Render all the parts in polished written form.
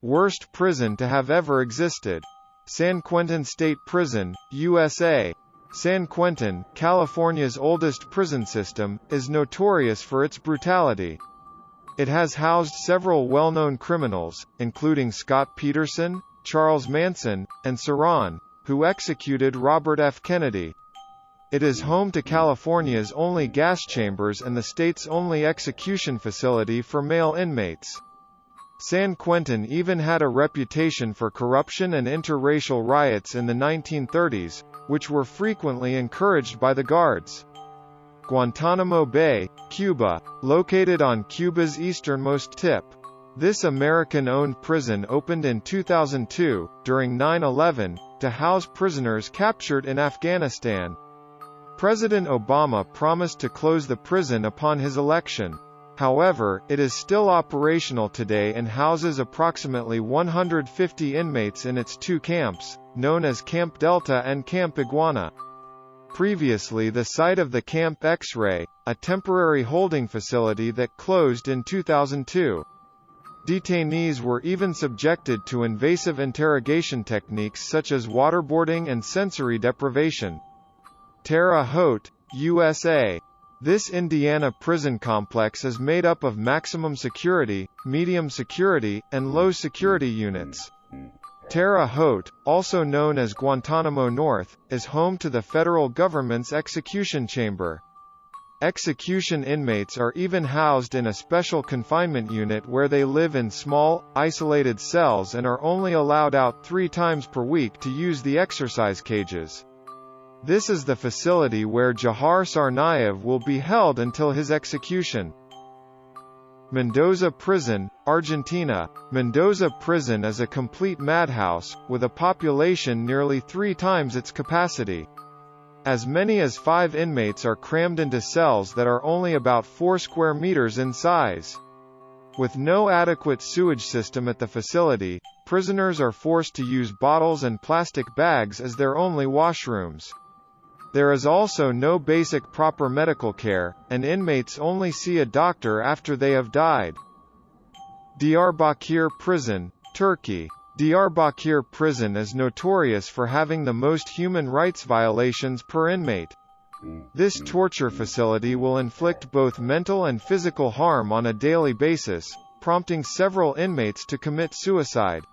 Worst prison to have ever existed. San Quentin State Prison, USA. San Quentin, California's oldest prison system, is notorious for its brutality. It has housed several well-known criminals, including Scott Peterson, Charles Manson, and Saran, who executed Robert F. Kennedy. It is home to California's only gas chambers and the state's only execution facility for male inmates. San Quentin even had a reputation for corruption and interracial riots in the 1930s, which were frequently encouraged by the guards. Guantanamo Bay, Cuba, located on Cuba's easternmost tip. This American-owned prison opened in 2002, during 9/11, to house prisoners captured in Afghanistan. President Obama promised to close the prison upon his election. However, it is still operational today and houses approximately 150 inmates in its two camps, known as Camp Delta and Camp Iguana. Previously the site of the Camp X-Ray, a temporary holding facility that closed in 2002. Detainees were even subjected to invasive interrogation techniques such as waterboarding and sensory deprivation. Terra Haute, USA. This Indiana prison complex is made up of maximum security, medium security, and low security units. Terre Haute, also known as Guantanamo North, is home to the federal government's execution chamber. Execution inmates are even housed in a special confinement unit where they live in small, isolated cells and are only allowed out 3 times per week to use the exercise cages. This is the facility where Jahar Tsarnaev will be held until his execution. Mendoza Prison, Argentina. Mendoza Prison is a complete madhouse, with a population nearly 3 times its capacity. As many as 5 inmates are crammed into cells that are only about 4 square meters in size. With no adequate sewage system at the facility, prisoners are forced to use bottles and plastic bags as their only washrooms. There is also no basic proper medical care, and inmates only see a doctor after they have died. Diyarbakir Prison, Turkey. Diyarbakir Prison is notorious for having the most human rights violations per inmate. This torture facility will inflict both mental and physical harm on a daily basis, prompting several inmates to commit suicide.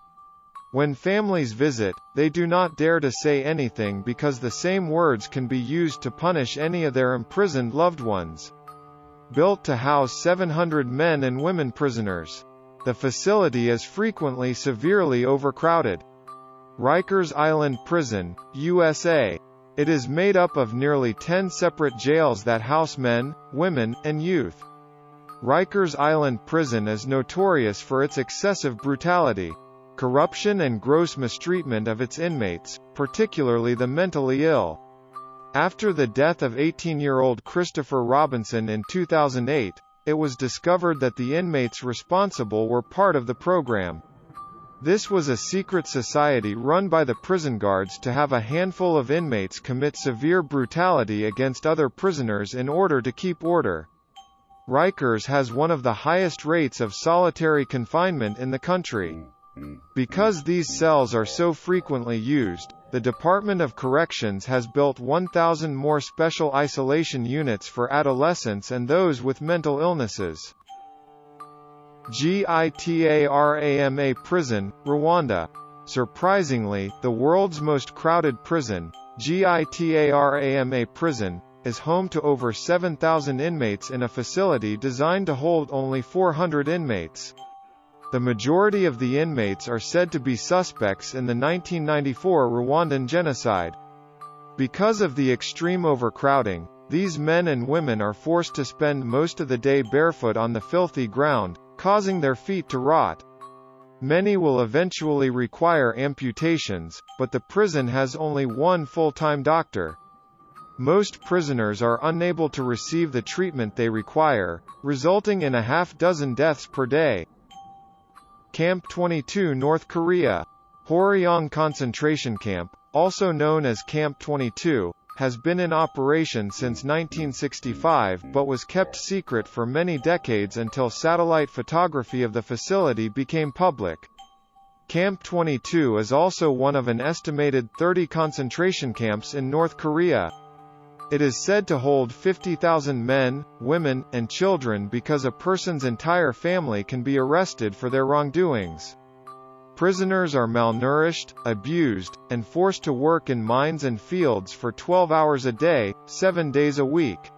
When families visit, they do not dare to say anything because the same words can be used to punish any of their imprisoned loved ones. Built to house 700 men and women prisoners. The facility is frequently severely overcrowded. Rikers Island Prison, USA. It is made up of nearly 10 separate jails that house men, women, and youth. Rikers Island Prison is notorious for its excessive brutality, corruption and gross mistreatment of its inmates, particularly the mentally ill. After the death of 18-year-old Christopher Robinson in 2008, it was discovered that the inmates responsible were part of the program. This was a secret society run by the prison guards to have a handful of inmates commit severe brutality against other prisoners in order to keep order. Rikers has one of the highest rates of solitary confinement in the country. Because these cells are so frequently used, the Department of Corrections has built 1,000 more special isolation units for adolescents and those with mental illnesses. Gitarama Prison, Rwanda. Surprisingly, the world's most crowded prison, Gitarama Prison, is home to over 7,000 inmates in a facility designed to hold only 400 inmates. The majority of the inmates are said to be suspects in the 1994 Rwandan genocide. Because of the extreme overcrowding, these men and women are forced to spend most of the day barefoot on the filthy ground, causing their feet to rot. Many will eventually require amputations, but the prison has only one full-time doctor. Most prisoners are unable to receive the treatment they require, resulting in a half-dozen deaths per day. Camp 22 North Korea. Horyong concentration camp, also known as Camp 22, has been in operation since 1965 but was kept secret for many decades until satellite photography of the facility became public. Camp 22 is also one of an estimated 30 concentration camps in North Korea. It is said to hold 50,000 men, women, and children because a person's entire family can be arrested for their wrongdoings. Prisoners are malnourished, abused, and forced to work in mines and fields for 12 hours a day, 7 days a week.